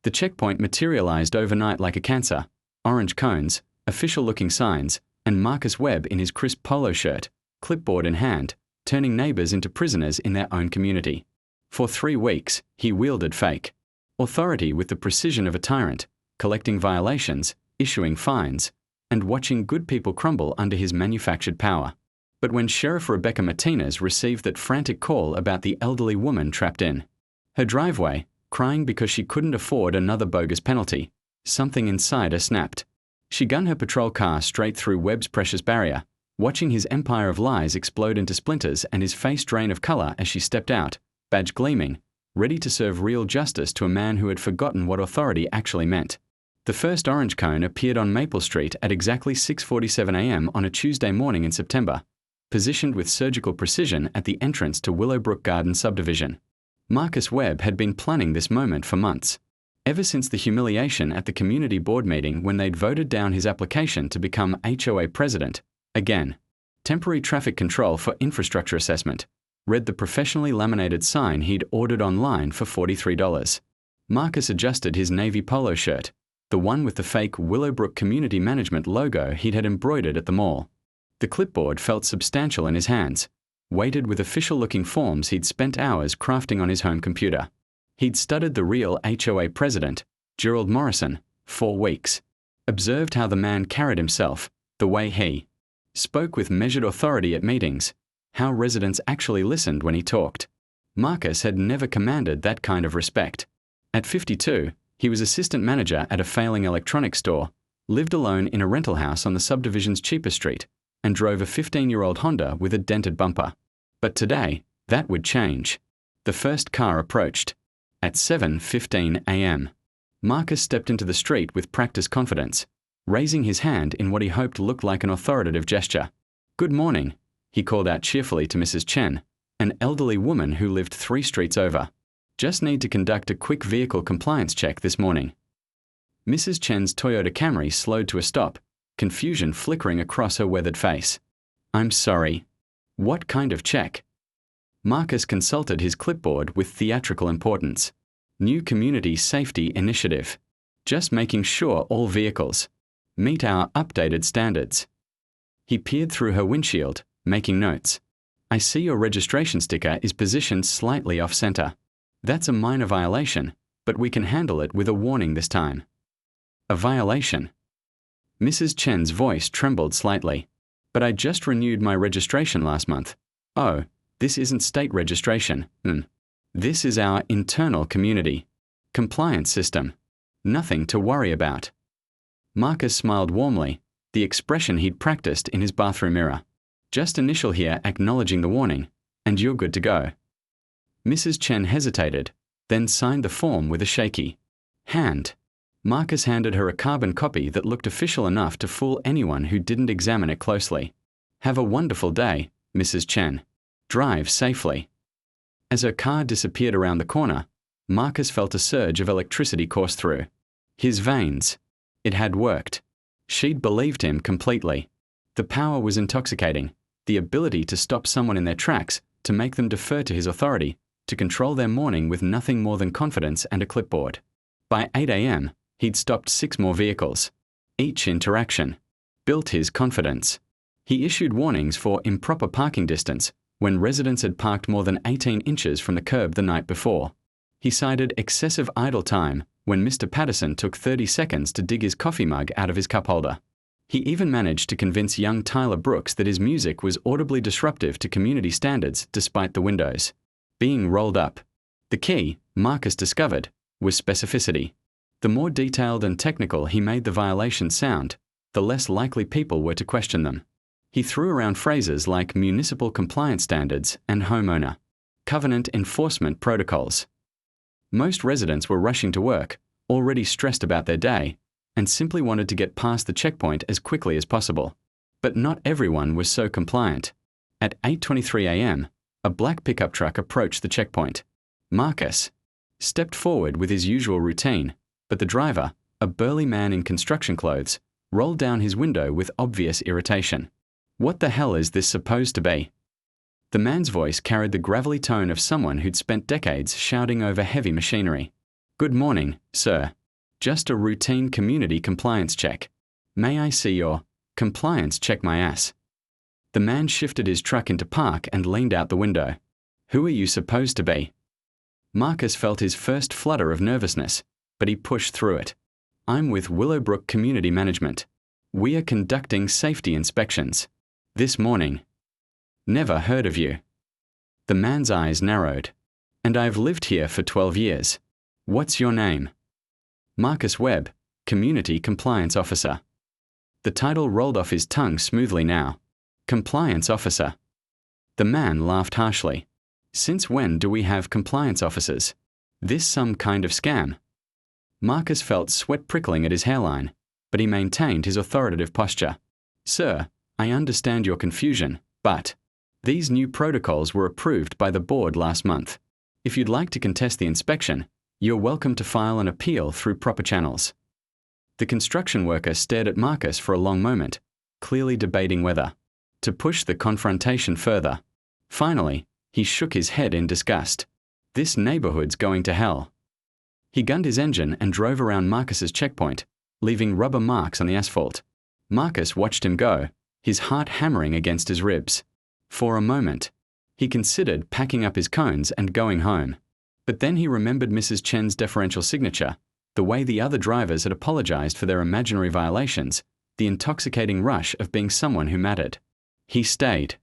The checkpoint materialized overnight like a cancer: orange cones, official-looking signs, and Marcus Webb in his crisp polo shirt, clipboard in hand, turning neighbors into prisoners in their own community. For 3 weeks, he wielded fake authority with the precision of a tyrant, collecting violations, issuing fines, and watching good people crumble under his manufactured power. But when Sheriff Rebecca Martinez received that frantic call about the elderly woman trapped in her driveway, crying because she couldn't afford another bogus penalty, something inside her snapped. She gunned her patrol car straight through Webb's precious barrier, watching his empire of lies explode into splinters and his face drain of color as she stepped out, badge gleaming, ready to serve real justice to a man who had forgotten what authority actually meant. The first orange cone appeared on Maple Street at exactly 6:47 a.m. on a Tuesday morning in September, positioned with surgical precision at the entrance to Willowbrook Garden subdivision. Marcus Webb had been planning this moment for months, ever since the humiliation at the community board meeting when they'd voted down his application to become HOA president. Again, temporary traffic control for infrastructure assessment, read the professionally laminated sign he'd ordered online for $43. Marcus adjusted his navy polo shirt, the one with the fake Willowbrook Community Management logo he'd had embroidered at the mall. The clipboard felt substantial in his hands, weighted with official-looking forms he'd spent hours crafting on his home computer. He'd studied the real HOA president, Gerald Morrison, 4 weeks, observed how the man carried himself, the way he spoke with measured authority at meetings, how residents actually listened when he talked. Marcus had never commanded that kind of respect. At 52, he was assistant manager at a failing electronics store, lived alone in a rental house on the subdivision's cheaper street, and drove a 15-year-old Honda with a dented bumper. But today, that would change. The first car approached. At 7:15 a.m., Marcus stepped into the street with practiced confidence, raising his hand in what he hoped looked like an authoritative gesture. "Good morning," he called out cheerfully to Mrs. Chen, an elderly woman who lived 3 streets over. "Just need to conduct a quick vehicle compliance check this morning." Mrs. Chen's Toyota Camry slowed to a stop, confusion flickering across her weathered face. "I'm sorry. What kind of check?" Marcus consulted his clipboard with theatrical importance. "New Community Safety Initiative. Just making sure all vehicles meet our updated standards." He peered through her windshield, making notes. "I see your registration sticker is positioned slightly off-center. That's a minor violation, but we can handle it with a warning this time." "A violation?" Mrs. Chen's voice trembled slightly. "But I just renewed my registration last month." "Oh, this isn't state registration. This is our internal community compliance system. Nothing to worry about." Marcus smiled warmly, the expression he'd practiced in his bathroom mirror. "Just initial here acknowledging the warning, and you're good to go." Mrs. Chen hesitated, then signed the form with a shaky hand. Marcus handed her a carbon copy that looked official enough to fool anyone who didn't examine it closely. "Have a wonderful day, Mrs. Chen. Drive safely." As her car disappeared around the corner, Marcus felt a surge of electricity course through his veins. It had worked. She'd believed him completely. The power was intoxicating, the ability to stop someone in their tracks, to make them defer to his authority, to control their morning with nothing more than confidence and a clipboard. By 8 a.m., he'd stopped 6 more vehicles. Each interaction built his confidence. He issued warnings for improper parking distance when residents had parked more than 18 inches from the curb the night before. He cited excessive idle time when Mr. Patterson took 30 seconds to dig his coffee mug out of his cup holder. He even managed to convince young Tyler Brooks that his music was audibly disruptive to community standards despite the windows being rolled up. The key, Marcus discovered, was specificity. The more detailed and technical he made the violations sound, the less likely people were to question them. He threw around phrases like municipal compliance standards and homeowner covenant enforcement protocols. Most residents were rushing to work, already stressed about their day, and simply wanted to get past the checkpoint as quickly as possible. But not everyone was so compliant. At 8:23 a.m., a black pickup truck approached the checkpoint. Marcus stepped forward with his usual routine, but the driver, a burly man in construction clothes, rolled down his window with obvious irritation. "What the hell is this supposed to be?" The man's voice carried the gravelly tone of someone who'd spent decades shouting over heavy machinery. Good morning, sir. Just a routine community compliance check. May I see your compliance check my ass? The man shifted his truck into park and leaned out the window. Who are you supposed to be? Marcus felt his first flutter of nervousness, but he pushed through it. I'm with Willowbrook Community Management. We are conducting safety inspections. This morning. Never heard of you. The man's eyes narrowed. And I've lived here for 12 years. What's your name? Marcus Webb, Community Compliance Officer. The title rolled off his tongue smoothly now. Compliance Officer. The man laughed harshly. Since when do we have compliance officers? This some kind of scam? Marcus felt sweat prickling at his hairline, but he maintained his authoritative posture. Sir, I understand your confusion, but these new protocols were approved by the board last month. If you'd like to contest the inspection, you're welcome to file an appeal through proper channels. The construction worker stared at Marcus for a long moment, clearly debating whether to push the confrontation further. Finally, he shook his head in disgust. This neighborhood's going to hell. He gunned his engine and drove around Marcus's checkpoint, leaving rubber marks on the asphalt. Marcus watched him go, his heart hammering against his ribs. For a moment, he considered packing up his cones and going home. But then he remembered Mrs. Chen's deferential signature, the way the other drivers had apologized for their imaginary violations, the intoxicating rush of being someone who mattered. He stayed.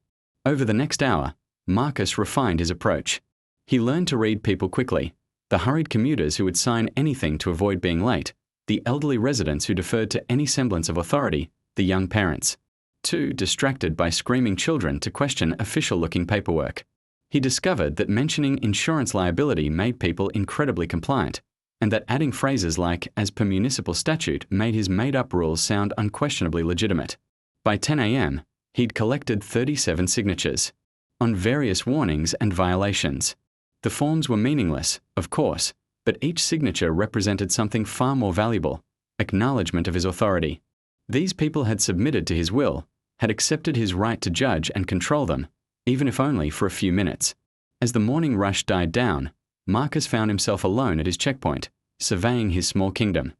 Over the next hour, Marcus refined his approach. He learned to read people quickly, the hurried commuters who would sign anything to avoid being late, the elderly residents who deferred to any semblance of authority, the young parents. Too distracted by screaming children to question official-looking paperwork. He discovered that mentioning insurance liability made people incredibly compliant, and that adding phrases like "as per municipal statute" made his made-up rules sound unquestionably legitimate. By 10 a.m., he'd collected 37 signatures on various warnings and violations. The forms were meaningless, of course, but each signature represented something far more valuable: acknowledgement of his authority. These people had submitted to his will, had accepted his right to judge and control them, even if only for a few minutes. As the morning rush died down, Marcus found himself alone at his checkpoint, surveying his small kingdom.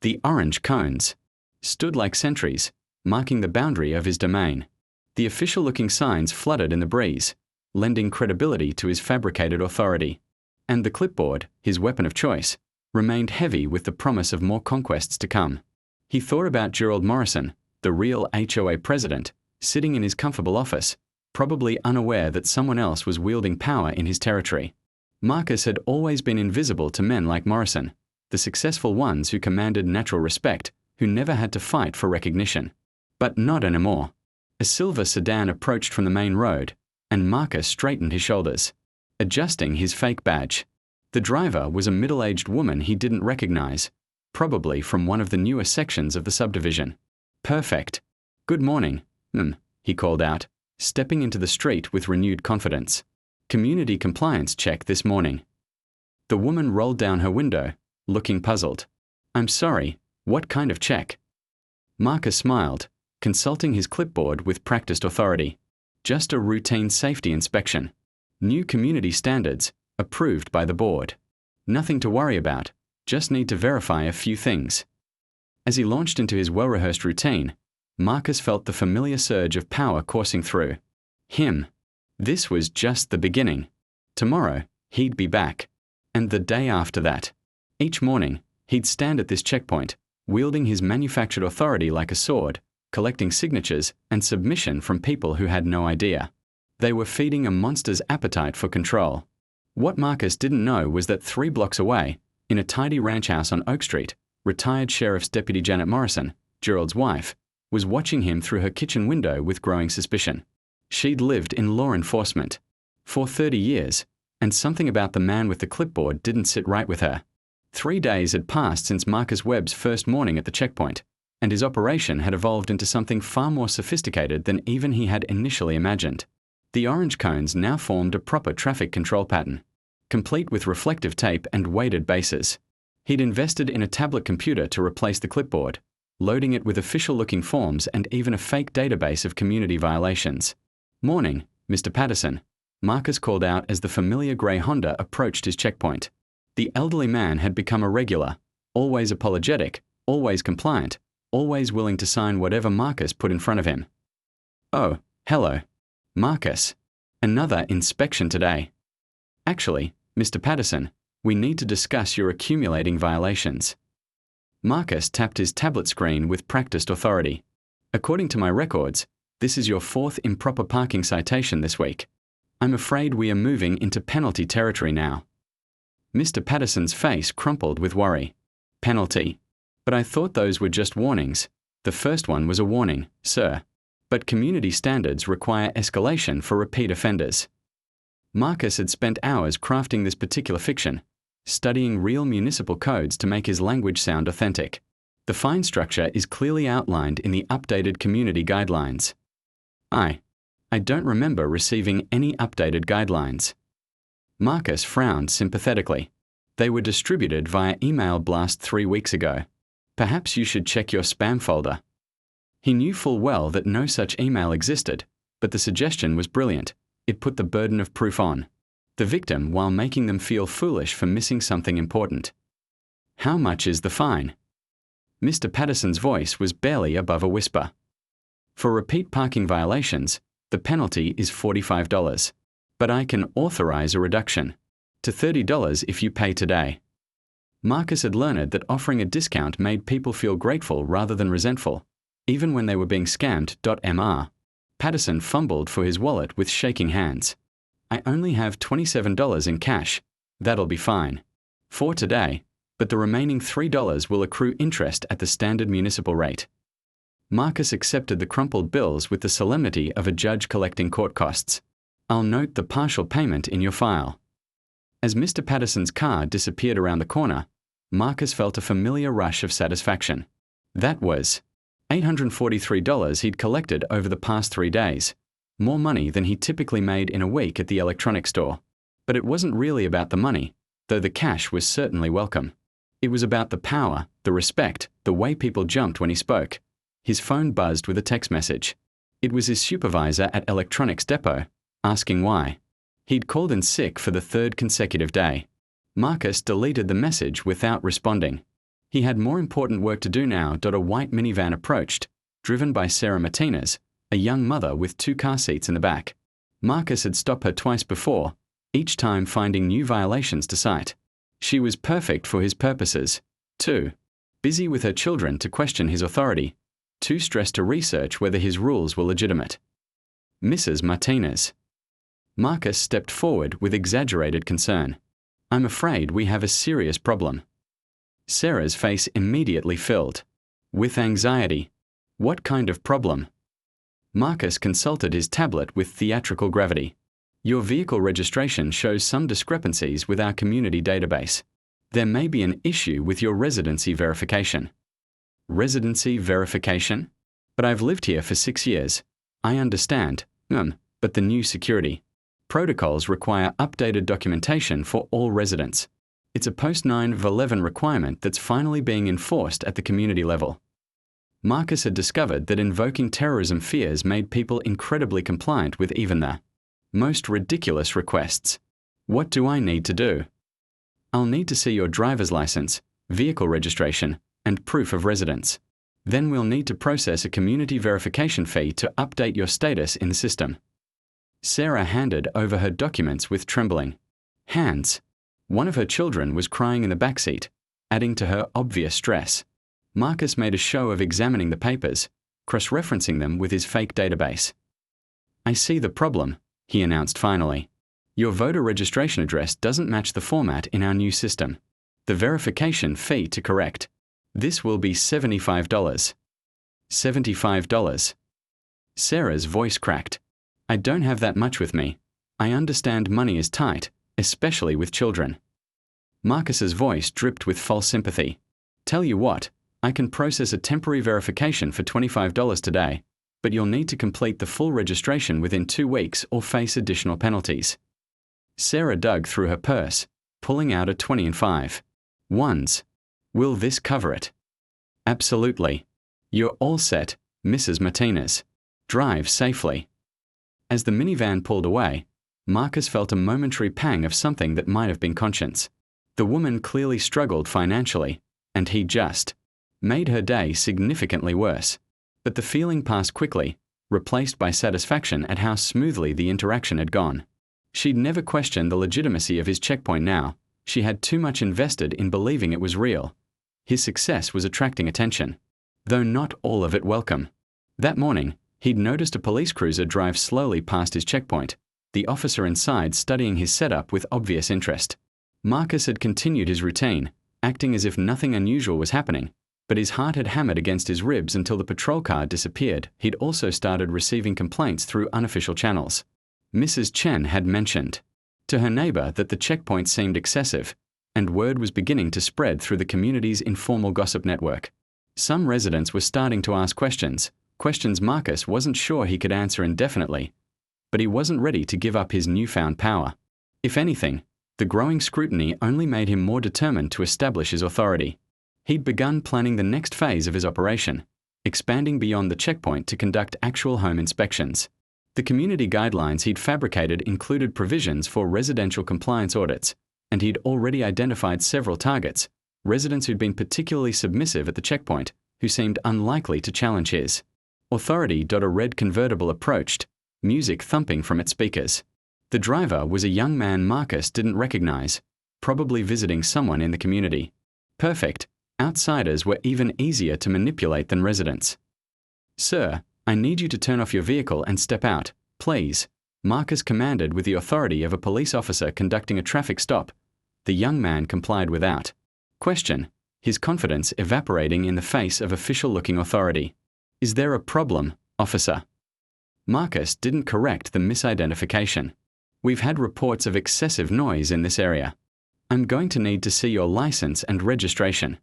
The orange cones stood like sentries, marking the boundary of his domain. The official-looking signs fluttered in the breeze, lending credibility to his fabricated authority. And the clipboard, his weapon of choice, remained heavy with the promise of more conquests to come. He thought about Gerald Morrison, the real HOA president, sitting in his comfortable office, probably unaware that someone else was wielding power in his territory. Marcus had always been invisible to men like Morrison, the successful ones who commanded natural respect, who never had to fight for recognition. But not anymore. A silver sedan approached from the main road, and Marcus straightened his shoulders, adjusting his fake badge. The driver was a middle-aged woman he didn't recognize, probably from one of the newer sections of the subdivision. Perfect. Good morning, he called out, stepping into the street with renewed confidence. Community compliance check this morning. The woman rolled down her window, looking puzzled. I'm sorry, what kind of check? Marcus smiled, consulting his clipboard with practiced authority. Just a routine safety inspection. New community standards, approved by the board. Nothing to worry about, just need to verify a few things. As he launched into his well-rehearsed routine, Marcus felt the familiar surge of power coursing through him. This was just the beginning. Tomorrow, he'd be back. And the day after that. Each morning, he'd stand at this checkpoint, wielding his manufactured authority like a sword, collecting signatures and submission from people who had no idea. They were feeding a monster's appetite for control. What Marcus didn't know was that 3 blocks away, in a tidy ranch house on Oak Street, retired Sheriff's Deputy Janet Morrison, Gerald's wife, was watching him through her kitchen window with growing suspicion. She'd lived in law enforcement for 30 years, and something about the man with the clipboard didn't sit right with her. 3 days had passed since Marcus Webb's first morning at the checkpoint, and his operation had evolved into something far more sophisticated than even he had initially imagined. The orange cones now formed a proper traffic control pattern, complete with reflective tape and weighted bases. He'd invested in a tablet computer to replace the clipboard, loading it with official-looking forms and even a fake database of community violations. Morning, Mr. Patterson, Marcus called out as the familiar grey Honda approached his checkpoint. The elderly man had become a regular, always apologetic, always compliant, always willing to sign whatever Marcus put in front of him. "Oh, hello. Marcus. Another inspection today. Actually, Mr. Patterson, we need to discuss your accumulating violations." Marcus tapped his tablet screen with practiced authority. "According to my records, this is your 4th improper parking citation this week. I'm afraid we are moving into penalty territory now." Mr. Patterson's face crumpled with worry. "Penalty? But I thought those were just warnings. The first one was a warning, sir. But community standards require escalation for repeat offenders." Marcus had spent hours crafting this particular fiction, studying real municipal codes to make his language sound authentic. The fine structure is clearly outlined in the updated community guidelines. I don't remember receiving any updated guidelines." Marcus frowned sympathetically. "They were distributed via email blast 3 weeks ago. Perhaps you should check your spam folder." He knew full well that no such email existed, but the suggestion was brilliant. It put the burden of proof on the victim while making them feel foolish for missing something important. "How much is the fine?" Mr. Patterson's voice was barely above a whisper. "For repeat parking violations, the penalty is $45, but I can authorize a reduction to $30 if you pay today." Marcus had learned that offering a discount made people feel grateful rather than resentful, even when they were being scammed. Mr. Patterson fumbled for his wallet with shaking hands. "I only have $27 in cash. That'll be fine. For today, but the remaining $3 will accrue interest at the standard municipal rate." Marcus accepted the crumpled bills with the solemnity of a judge collecting court costs. "I'll note the partial payment in your file." As Mr. Patterson's car disappeared around the corner, Marcus felt a familiar rush of satisfaction. That was $843 he'd collected over the past 3 days, more money than he typically made in a week at the electronics store. But it wasn't really about the money, though the cash was certainly welcome. It was about the power, the respect, the way people jumped when he spoke. His phone buzzed with a text message. It was his supervisor at Electronics Depot, asking why. He'd called in sick for the 3rd consecutive day. Marcus deleted the message without responding. He had more important work to do now. A white minivan approached, driven by Sarah Martinez, a young mother with 2 car seats in the back. Marcus had stopped her twice before, each time finding new violations to cite. She was perfect for his purposes, too. Busy with her children to question his authority, too stressed to research whether his rules were legitimate. "Mrs. Martinez." Marcus stepped forward with exaggerated concern. "I'm afraid we have a serious problem." Sarah's face immediately filled with anxiety. "What kind of problem?" Marcus consulted his tablet with theatrical gravity. "Your vehicle registration shows some discrepancies with our community database. There may be an issue with your residency verification." "Residency verification? But I've lived here for 6 years. I understand, but the new security protocols require updated documentation for all residents. It's a post-9/11 requirement that's finally being enforced at the community level." Marcus had discovered that invoking terrorism fears made people incredibly compliant with even the most ridiculous requests. "What do I need to do?" "I'll need to see your driver's license, vehicle registration, and proof of residence. Then we'll need to process a community verification fee to update your status in the system." Sarah handed over her documents with trembling hands. One of her children was crying in the backseat, adding to her obvious stress. Marcus made a show of examining the papers, cross-referencing them with his fake database. "I see the problem," he announced finally. "Your voter registration address doesn't match the format in our new system. The verification fee to correct. This will be $75. $75. Sarah's voice cracked. "I don't have that much with me. I understand money is tight, especially with children." Marcus's voice dripped with false sympathy. "Tell you what, I can process a temporary verification for $25 today, but you'll need to complete the full registration within 2 weeks or face additional penalties." Sarah dug through her purse, pulling out a 20 and 5 ones. "Will this cover it?" "Absolutely. You're all set, Mrs. Martinez. Drive safely." As the minivan pulled away, Marcus felt a momentary pang of something that might have been conscience. The woman clearly struggled financially, and he just made her day significantly worse. But the feeling passed quickly, replaced by satisfaction at how smoothly the interaction had gone. She'd never questioned the legitimacy of his checkpoint now. She had too much invested in believing it was real. His success was attracting attention, though not all of it welcome. That morning, he'd noticed a police cruiser drive slowly past his checkpoint, the officer inside studying his setup with obvious interest. Marcus had continued his routine, acting as if nothing unusual was happening, but his heart had hammered against his ribs until the patrol car disappeared. He'd also started receiving complaints through unofficial channels. Mrs. Chen had mentioned to her neighbor that the checkpoint seemed excessive, and word was beginning to spread through the community's informal gossip network. Some residents were starting to ask questions Marcus wasn't sure he could answer indefinitely, but he wasn't ready to give up his newfound power. If anything, the growing scrutiny only made him more determined to establish his authority. He'd begun planning the next phase of his operation, expanding beyond the checkpoint to conduct actual home inspections. The community guidelines he'd fabricated included provisions for residential compliance audits, and he'd already identified several targets, residents who'd been particularly submissive at the checkpoint, who seemed unlikely to challenge his authority. A red convertible approached, music thumping from its speakers. The driver was a young man Marcus didn't recognize, probably visiting someone in the community. Perfect. Outsiders were even easier to manipulate than residents. "Sir, I need you to turn off your vehicle and step out, please," Marcus commanded with the authority of a police officer conducting a traffic stop. The young man complied without question, his confidence evaporating in the face of official-looking authority. "Is there a problem, officer?" Marcus didn't correct the misidentification. "We've had reports of excessive noise in this area. I'm going to need to see your license and registration."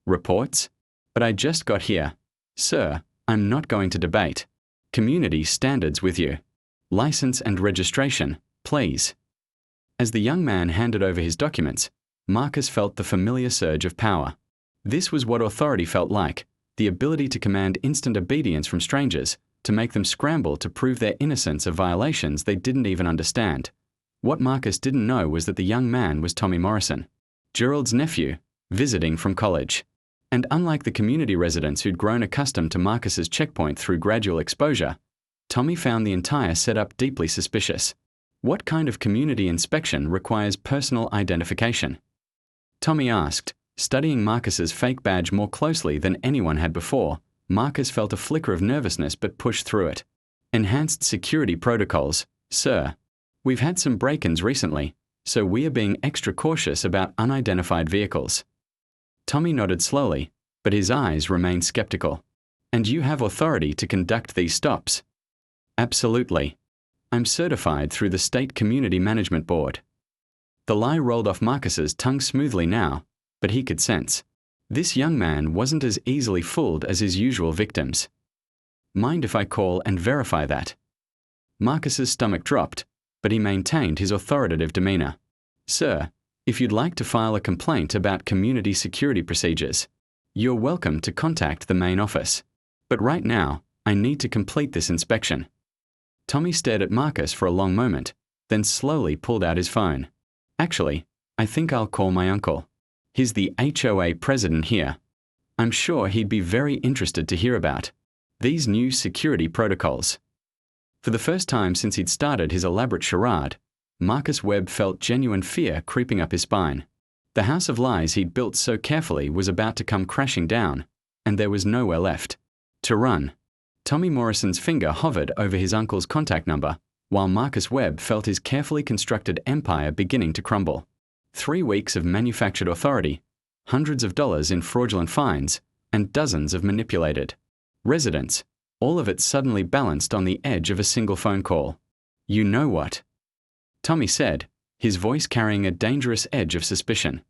"Reports? But I just got here. Sir, I'm not going to debate community standards with you. License and registration, please." As the young man handed over his documents, Marcus felt the familiar surge of power. This was what authority felt like, the ability to command instant obedience from strangers, to make them scramble to prove their innocence of violations they didn't even understand. What Marcus didn't know was that the young man was Tommy Morrison, Gerald's nephew, visiting from college. And unlike the community residents who'd grown accustomed to Marcus's checkpoint through gradual exposure, Tommy found the entire setup deeply suspicious. What kind of community inspection requires personal identification? Tommy asked, studying Marcus's fake badge more closely than anyone had before. Marcus felt a flicker of nervousness but pushed through it. "Enhanced security protocols, sir. We've had some break-ins recently, so we are being extra cautious about unidentified vehicles." Tommy nodded slowly, but his eyes remained skeptical. "And you have authority to conduct these stops?" "Absolutely. I'm certified through the State Community Management Board." The lie rolled off Marcus's tongue smoothly now, but he could sense this young man wasn't as easily fooled as his usual victims. "Mind if I call and verify that?" Marcus's stomach dropped, but he maintained his authoritative demeanor. "Sir, if you'd like to file a complaint about community security procedures, you're welcome to contact the main office. But right now, I need to complete this inspection." Tommy stared at Marcus for a long moment, then slowly pulled out his phone. "Actually, I think I'll call my uncle. He's the HOA president here. I'm sure he'd be very interested to hear about these new security protocols." For the first time since he'd started his elaborate charade, Marcus Webb felt genuine fear creeping up his spine. The house of lies he'd built so carefully was about to come crashing down, and there was nowhere left to run. Tommy Morrison's finger hovered over his uncle's contact number, while Marcus Webb felt his carefully constructed empire beginning to crumble. 3 weeks of manufactured authority, hundreds of dollars in fraudulent fines, and dozens of manipulated residents, all of it suddenly balanced on the edge of a single phone call. "You know what?" Tommy said, his voice carrying a dangerous edge of suspicion.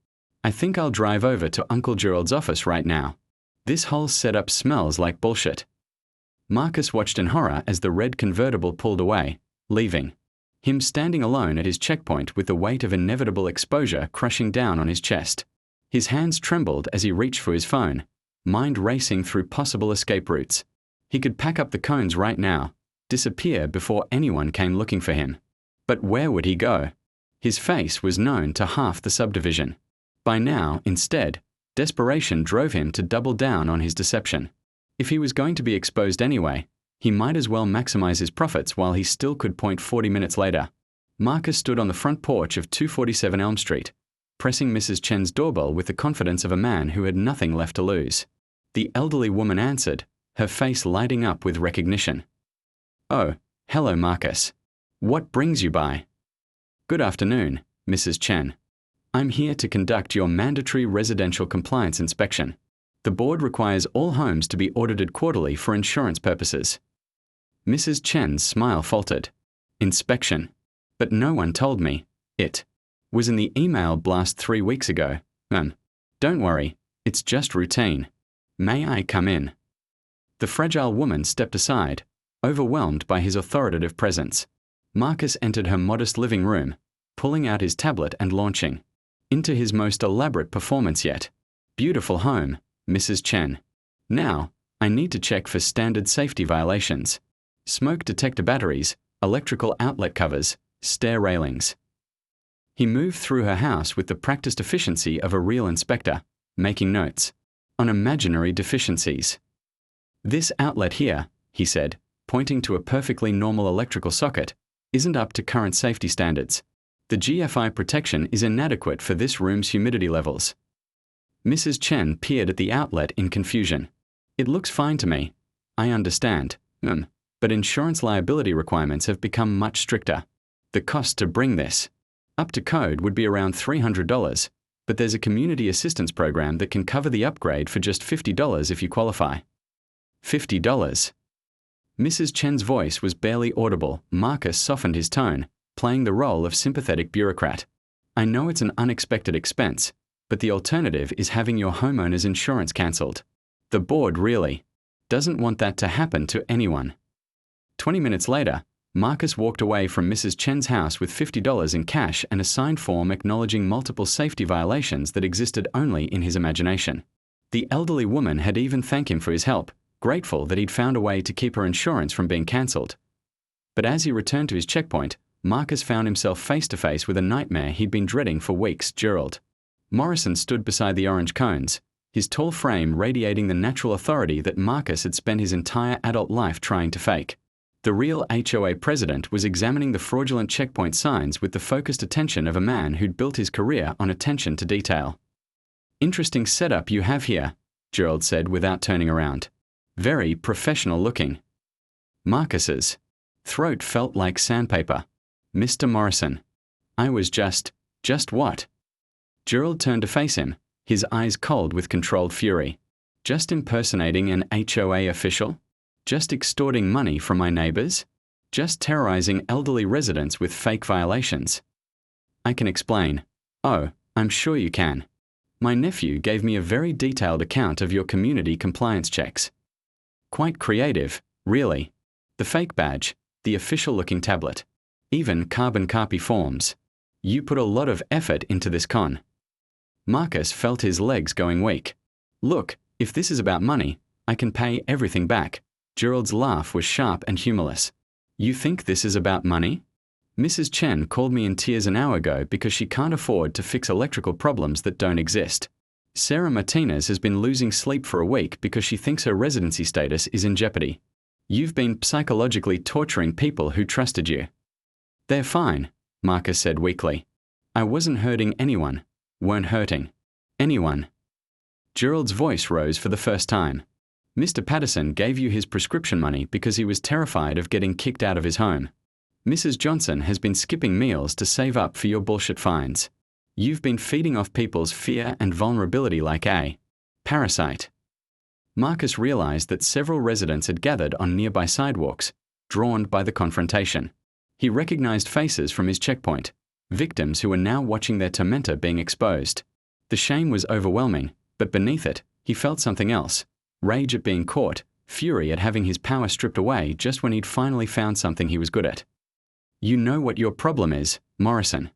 "I think I'll drive over to Uncle Gerald's office right now. This whole setup smells like bullshit." Marcus watched in horror as the red convertible pulled away, leaving him standing alone at his checkpoint with the weight of inevitable exposure crushing down on his chest. His hands trembled as he reached for his phone, mind racing through possible escape routes. He could pack up the cones right now, disappear before anyone came looking for him. But where would he go? His face was known to half the subdivision. By now, instead, desperation drove him to double down on his deception. If he was going to be exposed anyway, he might as well maximize his profits while he still could point 40 minutes later. Marcus stood on the front porch of 247 Elm Street, pressing Mrs. Chen's doorbell with the confidence of a man who had nothing left to lose. The elderly woman answered, her face lighting up with recognition. "Oh, hello, Marcus. What brings you by?" "Good afternoon, Mrs. Chen. I'm here to conduct your mandatory residential compliance inspection. The board requires all homes to be audited quarterly for insurance purposes." Mrs. Chen's smile faltered. "Inspection. But no one told me. It was in the email blast 3 weeks ago. Don't worry, it's just routine. May I come in?" The fragile woman stepped aside, overwhelmed by his authoritative presence. Marcus entered her modest living room, pulling out his tablet and launching into his most elaborate performance yet. "Beautiful home, Mrs. Chen. Now, I need to check for standard safety violations. Smoke detector batteries, electrical outlet covers, stair railings." He moved through her house with the practiced efficiency of a real inspector, making notes on imaginary deficiencies. "This outlet here," he said, pointing to a perfectly normal electrical socket, "isn't up to current safety standards. The GFI protection is inadequate for this room's humidity levels." Mrs. Chen peered at the outlet in confusion. "It looks fine to me. I understand. But insurance liability requirements have become much stricter. The cost to bring this up to code would be around $300, but there's a community assistance program that can cover the upgrade for just $50 if you qualify." $50. Mrs. Chen's voice was barely audible. Marcus softened his tone, playing the role of sympathetic bureaucrat. "I know it's an unexpected expense, but the alternative is having your homeowner's insurance cancelled. The board really doesn't want that to happen to anyone." 20 minutes later, Marcus walked away from Mrs. Chen's house with $50 in cash and a signed form acknowledging multiple safety violations that existed only in his imagination. The elderly woman had even thanked him for his help, grateful that he'd found a way to keep her insurance from being cancelled. But as he returned to his checkpoint, Marcus found himself face to face with a nightmare he'd been dreading for weeks. Gerald Morrison stood beside the orange cones, his tall frame radiating the natural authority that Marcus had spent his entire adult life trying to fake. The real HOA president was examining the fraudulent checkpoint signs with the focused attention of a man who'd built his career on attention to detail. "Interesting setup you have here," Gerald said without turning around. "Very professional looking." Marcus's throat felt like sandpaper. "Mr. Morrison, I was just what?" Gerald turned to face him, his eyes cold with controlled fury. "Just impersonating an HOA official? Just extorting money from my neighbors? Just terrorizing elderly residents with fake violations?" "I can explain." "Oh, I'm sure you can. My nephew gave me a very detailed account of your community compliance checks. Quite creative, really. The fake badge, the official-looking tablet, even carbon copy forms. You put a lot of effort into this con." Marcus felt his legs going weak. "Look, if this is about money, I can pay everything back." Gerald's laugh was sharp and humorless. "You think this is about money? Mrs. Chen called me in tears an hour ago because she can't afford to fix electrical problems that don't exist. Sarah Martinez has been losing sleep for a week because she thinks her residency status is in jeopardy. You've been psychologically torturing people who trusted you." "They're fine," Marcus said weakly. "I wasn't hurting anyone. Weren't hurting anyone." Gerald's voice rose for the first time. "Mr. Patterson gave you his prescription money because he was terrified of getting kicked out of his home. Mrs. Johnson has been skipping meals to save up for your bullshit fines. You've been feeding off people's fear and vulnerability like a parasite." Marcus realized that several residents had gathered on nearby sidewalks, drawn by the confrontation. He recognized faces from his checkpoint, victims who were now watching their tormentor being exposed. The shame was overwhelming, but beneath it, he felt something else. Rage at being caught, fury at having his power stripped away just when he'd finally found something he was good at. "You know what your problem is, Morrison."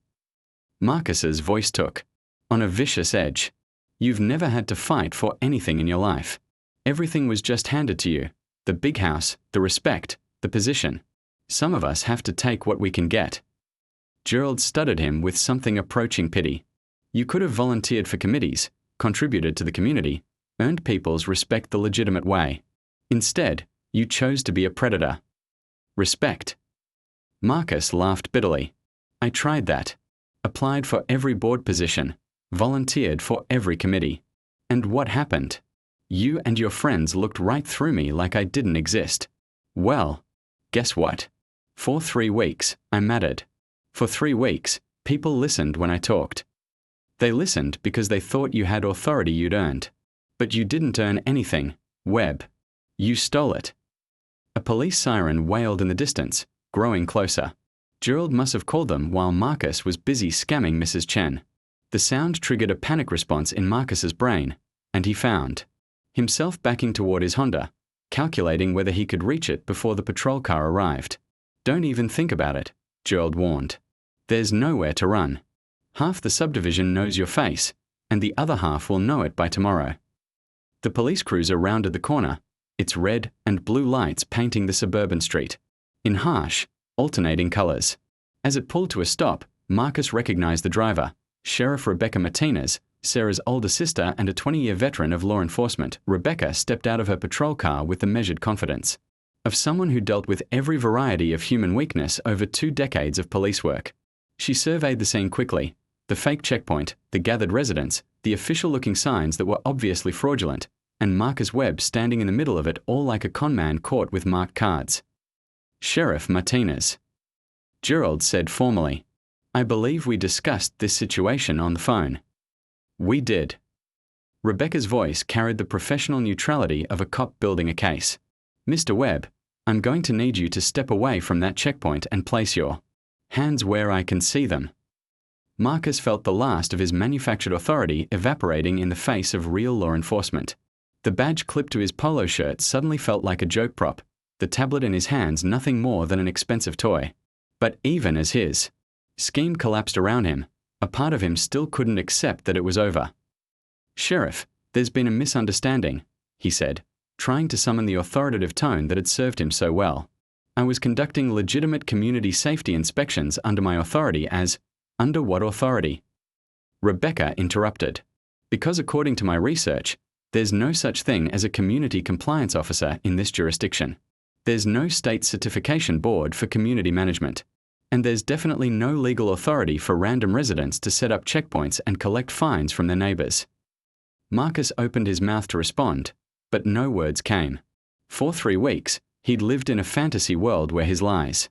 Marcus's voice took on a vicious edge. "You've never had to fight for anything in your life. Everything was just handed to you. The big house, the respect, the position. Some of us have to take what we can get." Gerald studied him with something approaching pity. You could have volunteered for committees, contributed to the community, earned people's respect the legitimate way. Instead, you chose to be a predator. Respect. Marcus laughed bitterly. I tried that. Applied for every board position. Volunteered for every committee. And what happened? You and your friends looked right through me like I didn't exist. Well, guess what? For 3 weeks, I mattered. For 3 weeks, people listened when I talked. They listened because they thought you had authority you'd earned. But you didn't earn anything, Webb. You stole it. A police siren wailed in the distance, growing closer. Gerald must have called them while Marcus was busy scamming Mrs. Chen. The sound triggered a panic response in Marcus's brain, and he found himself backing toward his Honda, calculating whether he could reach it before the patrol car arrived. Don't even think about it, Gerald warned. There's nowhere to run. Half the subdivision knows your face, and the other half will know it by tomorrow. The police cruiser rounded the corner, its red and blue lights painting the suburban street in harsh, alternating colors. As it pulled to a stop, Marcus recognized the driver, Sheriff Rebecca Martinez, Sarah's older sister and a 20-year veteran of law enforcement. Rebecca stepped out of her patrol car with the measured confidence of someone who dealt with every variety of human weakness over 2 decades of police work. She surveyed the scene quickly, the fake checkpoint, the gathered residents, the official-looking signs that were obviously fraudulent, and Marcus Webb standing in the middle of it all like a conman caught with marked cards. Sheriff Martinez. Gerald said formally, I believe we discussed this situation on the phone. We did. Rebecca's voice carried the professional neutrality of a cop building a case. Mr. Webb, I'm going to need you to step away from that checkpoint and place your hands where I can see them. Marcus felt the last of his manufactured authority evaporating in the face of real law enforcement. The badge clipped to his polo shirt suddenly felt like a joke prop, the tablet in his hands nothing more than an expensive toy. But even as his scheme collapsed around him, a part of him still couldn't accept that it was over. Sheriff, there's been a misunderstanding, he said, trying to summon the authoritative tone that had served him so well. I was conducting legitimate community safety inspections under my authority as, under what authority? Rebecca interrupted. Because according to my research, there's no such thing as a community compliance officer in this jurisdiction. There's no state certification board for community management. And there's definitely no legal authority for random residents to set up checkpoints and collect fines from their neighbors. Marcus opened his mouth to respond, but no words came. For 3 weeks, he'd lived in a fantasy world where his lies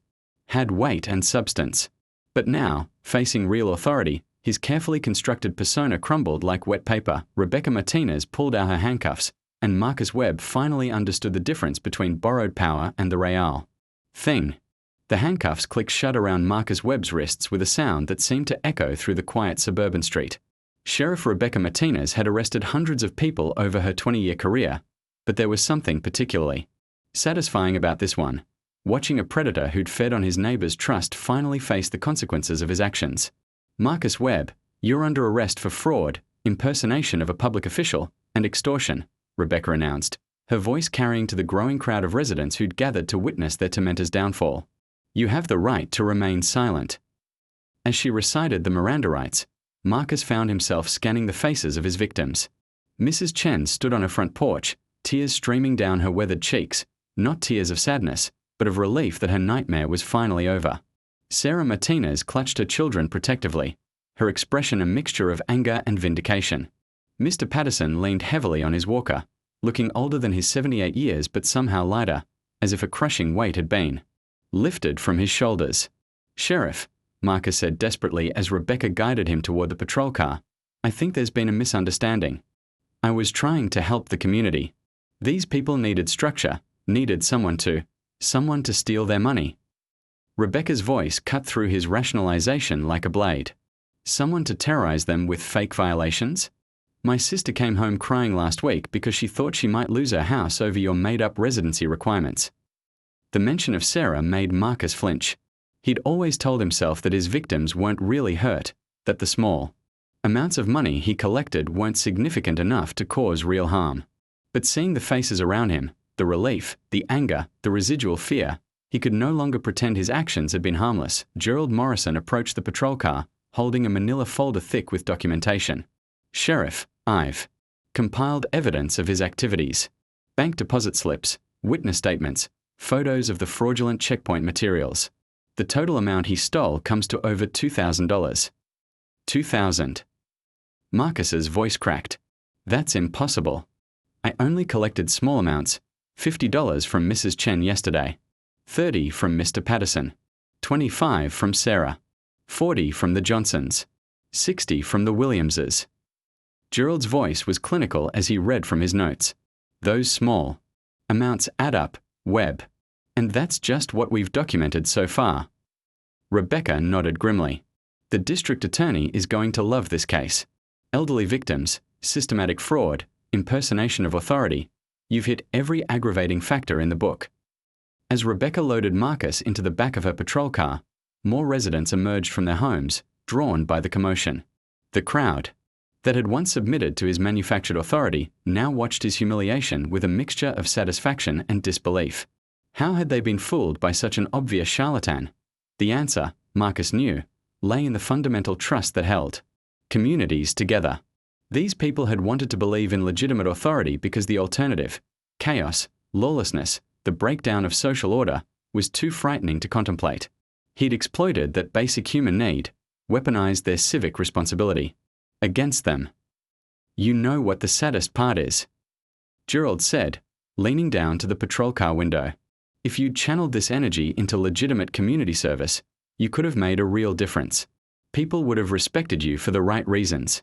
had weight and substance. But now, facing real authority, his carefully constructed persona crumbled like wet paper. Rebecca Martinez pulled out her handcuffs, and Marcus Webb finally understood the difference between borrowed power and the real thing. The handcuffs clicked shut around Marcus Webb's wrists with a sound that seemed to echo through the quiet suburban street. Sheriff Rebecca Martinez had arrested hundreds of people over her 20-year career, but there was something particularly satisfying about this one, watching a predator who'd fed on his neighbor's trust finally face the consequences of his actions. Marcus Webb, you're under arrest for fraud, impersonation of a public official, and extortion, Rebecca announced, her voice carrying to the growing crowd of residents who'd gathered to witness their tormentor's downfall. You have the right to remain silent. As she recited the Miranda rights, Marcus found himself scanning the faces of his victims. Mrs. Chen stood on her front porch, tears streaming down her weathered cheeks, not tears of sadness, but of relief that her nightmare was finally over. Sarah Martinez clutched her children protectively, her expression a mixture of anger and vindication. Mr. Patterson leaned heavily on his walker, looking older than his 78 years but somehow lighter, as if a crushing weight had been lifted from his shoulders. Sheriff, Marcus said desperately as Rebecca guided him toward the patrol car, I think there's been a misunderstanding. I was trying to help the community. These people needed structure, needed someone to steal their money. Rebecca's voice cut through his rationalization like a blade. Someone to terrorize them with fake violations? My sister came home crying last week because she thought she might lose her house over your made-up residency requirements. The mention of Sarah made Marcus flinch. He'd always told himself that his victims weren't really hurt, that the small amounts of money he collected weren't significant enough to cause real harm. But seeing the faces around him, the relief, the anger, the residual fear, he could no longer pretend his actions had been harmless. Gerald Morrison approached the patrol car, holding a manila folder thick with documentation. Sheriff, I've compiled evidence of his activities. Bank deposit slips, witness statements, photos of the fraudulent checkpoint materials. The total amount he stole comes to over $2,000. $2,000. Marcus's voice cracked. That's impossible. I only collected small amounts, $50 from Mrs. Chen yesterday, $30 from Mr. Patterson, $25 from Sarah, $40 from the Johnsons, $60 from the Williamses. Gerald's voice was clinical as he read from his notes. Those small amounts add up, Webb. And that's just what we've documented so far. Rebecca nodded grimly. The district attorney is going to love this case. Elderly victims, systematic fraud, impersonation of authority. You've hit every aggravating factor in the book. As Rebecca loaded Marcus into the back of her patrol car, more residents emerged from their homes, drawn by the commotion. The crowd that had once submitted to his manufactured authority now watched his humiliation with a mixture of satisfaction and disbelief. How had they been fooled by such an obvious charlatan? The answer, Marcus knew, lay in the fundamental trust that held communities together. These people had wanted to believe in legitimate authority because the alternative, chaos, lawlessness, the breakdown of social order, was too frightening to contemplate. He'd exploited that basic human need, weaponized their civic responsibility. Against them. You know what the saddest part is, Gerald said, leaning down to the patrol car window. If you'd channeled this energy into legitimate community service, you could have made a real difference. People would have respected you for the right reasons.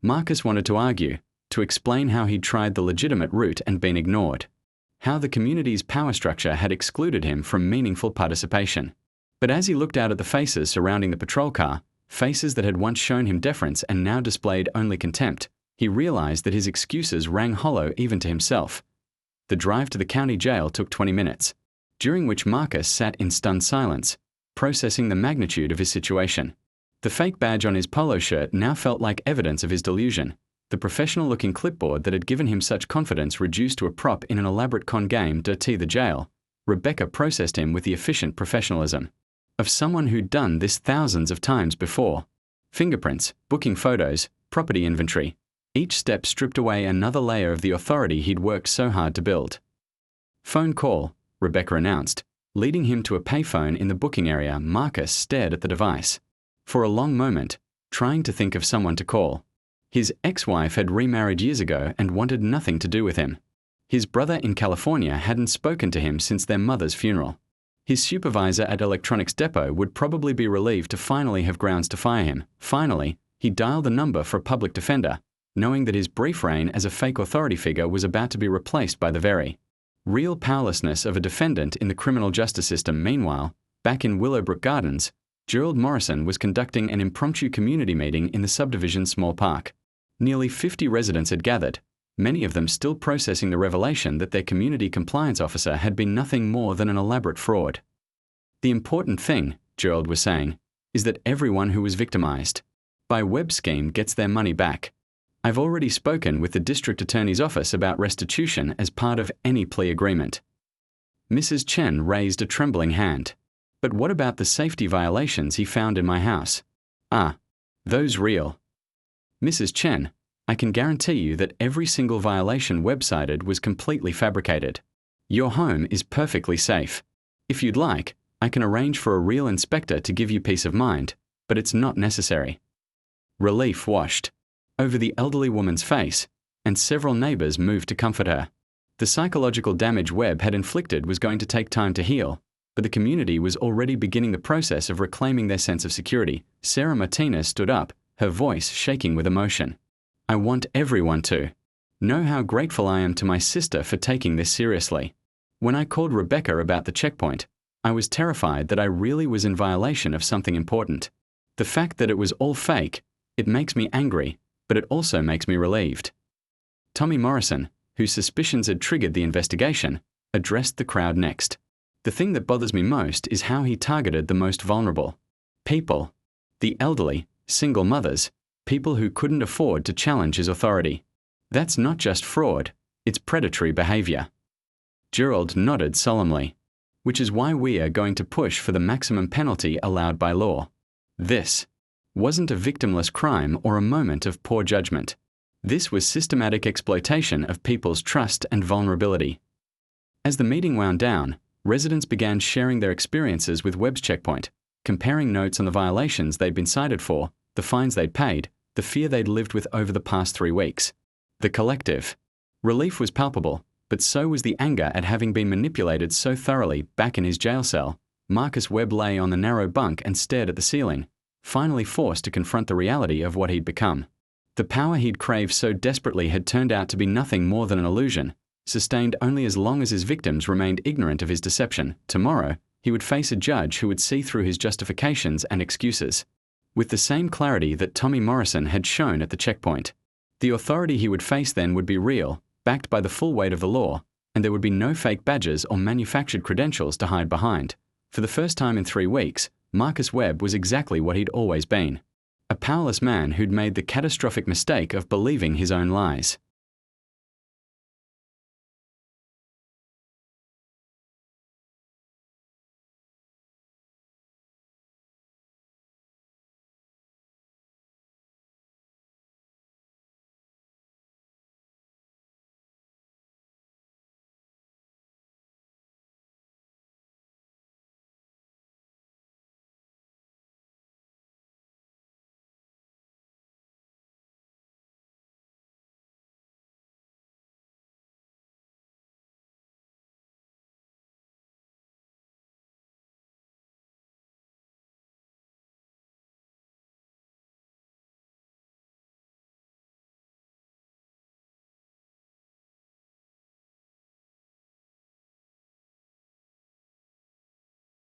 Marcus wanted to argue, to explain how he'd tried the legitimate route and been ignored. How the community's power structure had excluded him from meaningful participation. But as he looked out at the faces surrounding the patrol car, faces that had once shown him deference and now displayed only contempt, he realized that his excuses rang hollow even to himself. The drive to the county jail took 20 minutes, during which Marcus sat in stunned silence, processing the magnitude of his situation. The fake badge on his polo shirt now felt like evidence of his delusion. The professional-looking clipboard that had given him such confidence reduced to a prop in an elaborate con game to the jail. Rebecca processed him with the efficient professionalism of someone who'd done this thousands of times before. Fingerprints, booking photos, property inventory. Each step stripped away another layer of the authority he'd worked so hard to build. Phone call, Rebecca announced. Leading him to a payphone in the booking area, Marcus stared at the device. For a long moment, trying to think of someone to call. His ex-wife had remarried years ago and wanted nothing to do with him. His brother in California hadn't spoken to him since their mother's funeral. His supervisor at Electronics Depot would probably be relieved to finally have grounds to fire him. Finally, he dialed the number for a public defender, knowing that his brief reign as a fake authority figure was about to be replaced by the very real powerlessness of a defendant in the criminal justice system. Meanwhile, back in Willowbrook Gardens, Gerald Morrison was conducting an impromptu community meeting in the subdivision's small park. Nearly 50 residents had gathered, many of them still processing the revelation that their community compliance officer had been nothing more than an elaborate fraud. The important thing, Gerald was saying, is that everyone who was victimized by Webb's scheme gets their money back. I've already spoken with the district attorney's office about restitution as part of any plea agreement. Mrs. Chen raised a trembling hand. But what about the safety violations he found in my house? Ah, those real. Mrs. Chen, I can guarantee you that every single violation Webb cited was completely fabricated. Your home is perfectly safe. If you'd like, I can arrange for a real inspector to give you peace of mind, but it's not necessary. Relief washed over the elderly woman's face, and several neighbors moved to comfort her. The psychological damage Webb had inflicted was going to take time to heal, but the community was already beginning the process of reclaiming their sense of security. Sarah Martinez stood up, her voice shaking with emotion. I want everyone to know how grateful I am to my sister for taking this seriously. When I called Rebecca about the checkpoint, I was terrified that I really was in violation of something important. The fact that it was all fake, it makes me angry, but it also makes me relieved. Tommy Morrison, whose suspicions had triggered the investigation, addressed the crowd next. The thing that bothers me most is how he targeted the most vulnerable people, the elderly, single mothers, people who couldn't afford to challenge his authority. That's not just fraud, it's predatory behavior. Gerald nodded solemnly. Which is why we are going to push for the maximum penalty allowed by law. This wasn't a victimless crime or a moment of poor judgment. This was systematic exploitation of people's trust and vulnerability. As the meeting wound down, residents began sharing their experiences with Webb's checkpoint, comparing notes on the violations they'd been cited for, the fines they'd paid, the fear they'd lived with over the past 3 weeks. The collective. Relief was palpable, but so was the anger at having been manipulated so thoroughly. Back in his jail cell, Marcus Webb lay on the narrow bunk and stared at the ceiling, finally forced to confront the reality of what he'd become. The power he'd craved so desperately had turned out to be nothing more than an illusion, sustained only as long as his victims remained ignorant of his deception. Tomorrow, he would face a judge who would see through his justifications and excuses. With the same clarity that Tommy Morrison had shown at the checkpoint. The authority he would face then would be real, backed by the full weight of the law, and there would be no fake badges or manufactured credentials to hide behind. For the first time in 3 weeks, Marcus Webb was exactly what he'd always been. A powerless man who'd made the catastrophic mistake of believing his own lies.